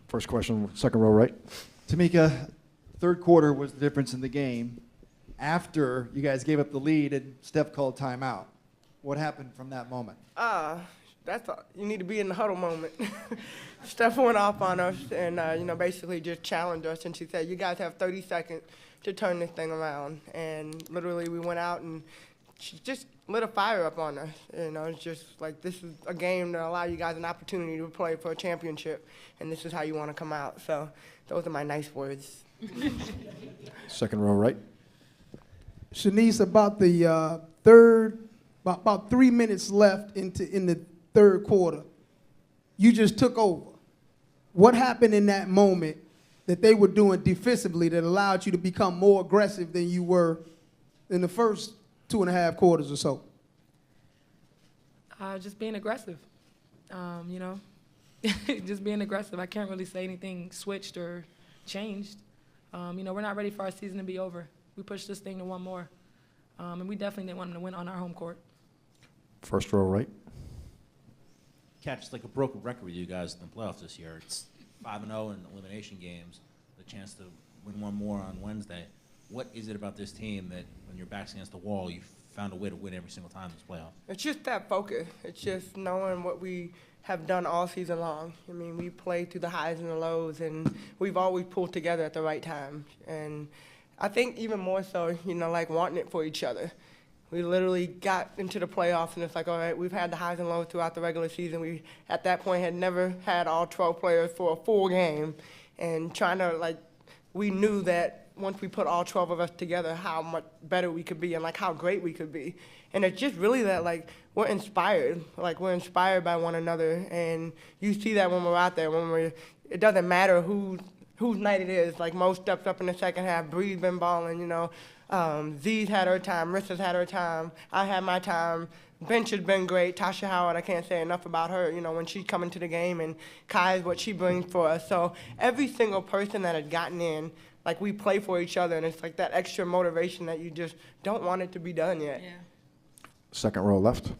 First question, second row right. Tamika, third quarter was the difference in the game. After you guys gave up the lead and Steph called timeout, what happened from that moment? You need to be in the huddle moment. Steph went off on us and, basically just challenged us. And she said, you guys have 30 seconds to turn this thing around. And literally we went out and she just lit a fire up on us. It's just like, this is a game that allows you guys an opportunity to play for a championship. And this is how you want to come out. So those are my nice words. Second row right. Shenise, about the about 3 minutes left in the third quarter, you just took over. What happened in that moment that they were doing defensively that allowed you to become more aggressive than you were in the first 2.5 quarters or so? Just being aggressive, just being aggressive. I can't really say anything switched or changed. We're not ready for our season to be over. We pushed this thing to one more, and we definitely didn't want them to win on our home court. First row right. Catch, it's like a broken record with you guys in the playoffs this year. It's 5-0 in elimination games, the chance to win one more on Wednesday. What is it about this team that when your back's against the wall, you found a way to win every single time in this playoff? It's just that focus. It's just knowing what we have done all season long. I mean, we played through the highs and the lows, and we've always pulled together at the right time. And I think even more so, like wanting it for each other. We literally got into the playoffs, and it's like, all right, we've had the highs and lows throughout the regular season. We, at that point, had never had all 12 players for a full game. And we knew that once we put all 12 of us together, how much better we could be and, how great we could be. And it's just really that, we're inspired. We're inspired by one another. And you see that when we're out there. It doesn't matter whose night it is. Mo steps up in the second half. Bree's been balling, Z's had her time. Rissa's had her time. I had my time. Bench has been great. Tasha Howard, I can't say enough about her, when she's coming to the game. And Kai is what she brings for us. So every single person that has gotten in, we play for each other. And it's that extra motivation that you just don't want it to be done yet. Yeah. Second row left.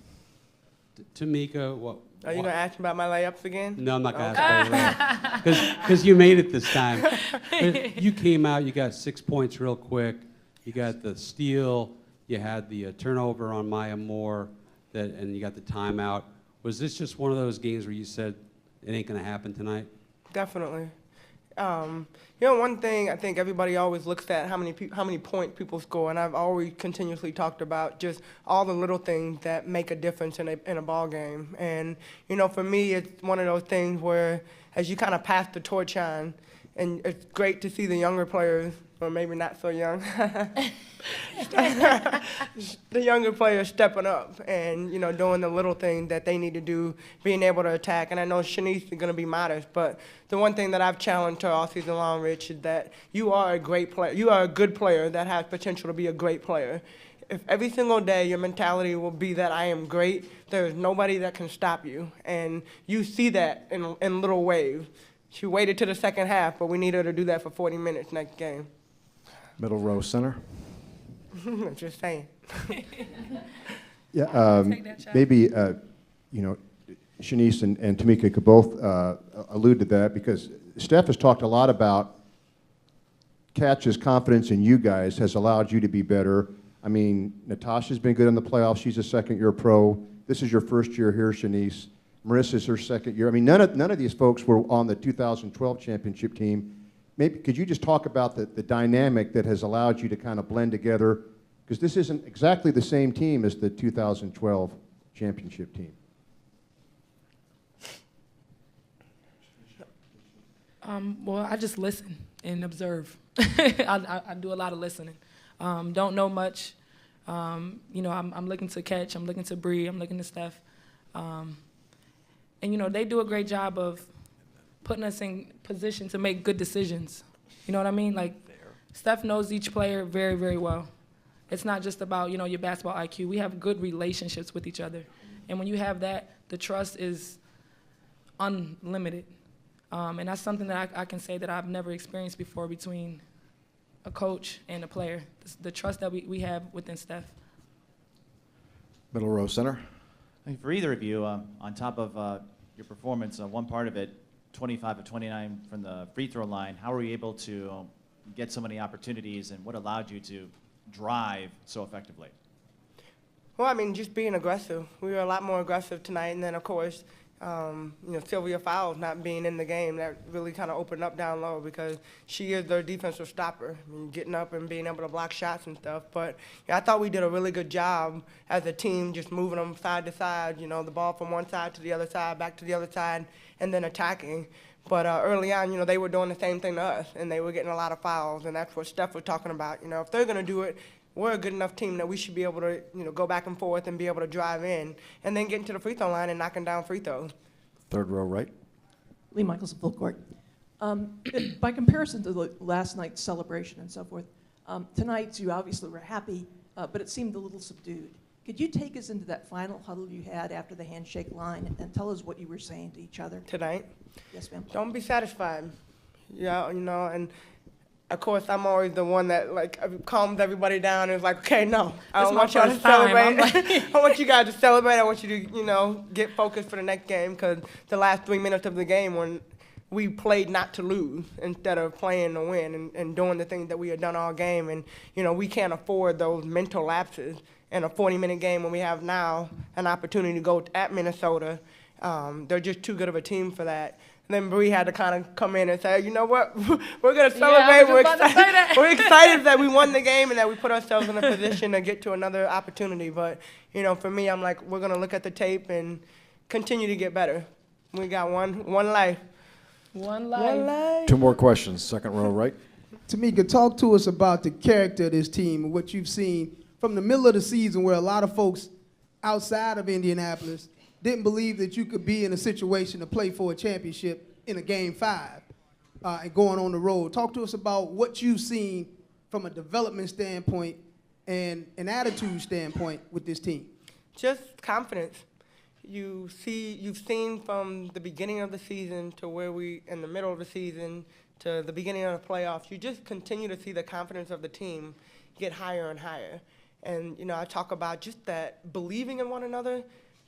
Tamika, what? Are you going to ask me about my layups again? No, I'm not going to ask about that. Because you made it this time. But you came out, you got 6 points real quick. You got the steal. You had the turnover on Maya Moore, and you got the timeout. Was this just one of those games where you said it ain't going to happen tonight? Definitely. One thing I think everybody always looks at how many points people score, and I've always continuously talked about just all the little things that make a difference in a ball game. And for me, it's one of those things where as you kind of pass the torch on, and it's great to see the younger players, or maybe not so young, the younger players stepping up and, doing the little things that they need to do, being able to attack. And I know Shenise is going to be modest, but the one thing that I've challenged her all season long, Rich, is that you are a great player. You are a good player that has potential to be a great player. If every single day your mentality will be that I am great, there's nobody that can stop you. And you see that in little waves. She waited to the second half, but we need her to do that for 40 minutes next game. Middle row center. I'm just saying. Yeah, maybe, Shenise and Tamika could both allude to that, because Steph has talked a lot about Catch's confidence in you guys has allowed you to be better. I mean, Natasha's been good in the playoffs. She's a second-year pro. This is your first year here, Shenise. Marissa's her second year. I mean, none of these folks were on the 2012 championship team. Maybe could you just talk about the dynamic that has allowed you to kind of blend together? Because this isn't exactly the same team as the 2012 championship team. Well, I just listen and observe. I do a lot of listening. Don't know much. I'm looking to Catch. I'm looking to Bree. I'm looking to Steph. And, they do a great job of putting us in position to make good decisions. You know what I mean? Steph knows each player very, very well. It's not just about, your basketball IQ. We have good relationships with each other. And when you have that, the trust is unlimited. And that's something that I can say that I've never experienced before between a coach and a player. The trust that we have within Steph. Middle row center. For either of you, on top of your performance, one part of it 25 of 29 from the free throw line. How were you able to get so many opportunities, and what allowed you to drive so effectively? Well, I mean, just being aggressive. We were a lot more aggressive tonight, and then of course, Sylvia Fowles not being in the game, that really kind of opened up down low because she is their defensive stopper. I mean, getting up and being able to block shots and stuff. But I thought we did a really good job as a team, just moving them side to side. The ball from one side to the other side, back to the other side, and then attacking. But early on, they were doing the same thing to us, and they were getting a lot of fouls, and that's what Steph was talking about. If they're going to do it, we're a good enough team that we should be able to, go back and forth and be able to drive in, and then get into the free throw line and knocking down free throws. Third row right. Lee Michaels of full court. By comparison to the last night's celebration and so forth, tonight's you obviously were happy, but it seemed a little subdued. Could you take us into that final huddle you had after the handshake line and tell us what you were saying to each other? Tonight? Yes, ma'am. Don't be satisfied. And of course, I'm always the one that calms everybody down and is like, okay, no, I don't want y'all to celebrate. I want you guys to celebrate. I want you to, get focused for the next game, because the last 3 minutes of the game when we played not to lose instead of playing to win and doing the things that we had done all game. And, we can't afford those mental lapses in a 40-minute game when we have now an opportunity to go at Minnesota. They're just too good of a team for that. Then Bree had to kind of come in and say, you know what, we're going to celebrate. We're excited that we won the game and that we put ourselves in a position to get to another opportunity. But, for me, I'm like, we're going to look at the tape and continue to get better. We got one life. One life. Two more questions. Second row right. Tamika, talk to us about the character of this team and what you've seen from the middle of the season, where a lot of folks outside of Indianapolis didn't believe that you could be in a situation to play for a championship in a Game 5 and going on the road. Talk to us about what you've seen from a development standpoint and an attitude standpoint with this team. Just confidence. You've seen from the beginning of the season to where we, in the middle of the season, to the beginning of the playoffs, you just continue to see the confidence of the team get higher and higher. And, I talk about just that believing in one another,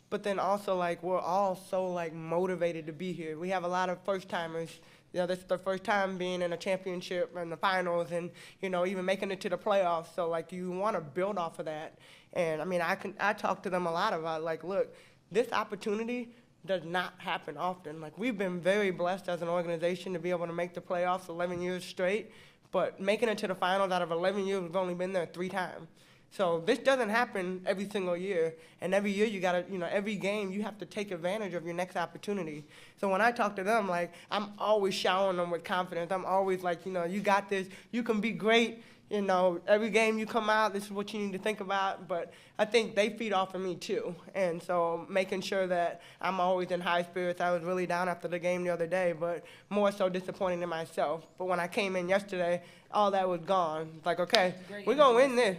but then also, we're all so, motivated to be here. We have a lot of first-timers. This is their first time being in a championship and the finals and, even making it to the playoffs. So, you want to build off of that. And, I talk to them a lot about, look, this opportunity does not happen often. We've been very blessed as an organization to be able to make the playoffs 11 years straight, but making it to the finals out of 11 years, we've only been there 3 times. So this doesn't happen every single year, and every year you gotta, every game you have to take advantage of your next opportunity. So when I talk to them, I'm always showering them with confidence. I'm always you got this, you can be great. Every game you come out, this is what you need to think about. But I think they feed off of me too, and so making sure that I'm always in high spirits. I was really down after the game the other day, but more so disappointed in myself. But when I came in yesterday, all that was gone. It's okay, we're going to win this.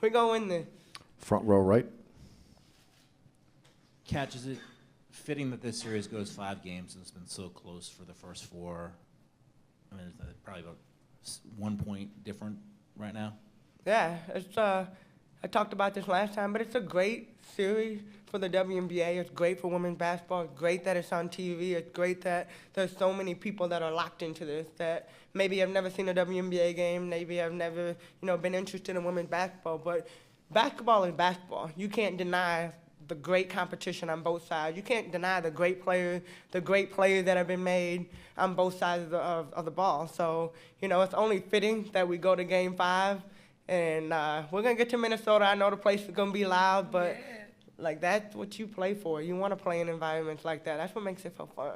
We're going to win this. Front row right. Catch, is it fitting that this series goes 5 games and it's been so close for the first 4? I mean, it's probably about 1 point different right now. Yeah, it's I talked about this last time, but it's a great series for the WNBA. It's great for women's basketball. It's great that it's on TV. It's great that there's so many people that are locked into this that maybe have never seen a WNBA game, maybe have never, been interested in women's basketball. But basketball is basketball. You can't deny the great competition on both sides. You can't deny the great players that have been made on both sides of the ball. So, it's only fitting that we go to Game 5. And we're going to get to Minnesota. I know the place is going to be loud, but that's what you play for. You want to play in environments like that. That's what makes it so fun.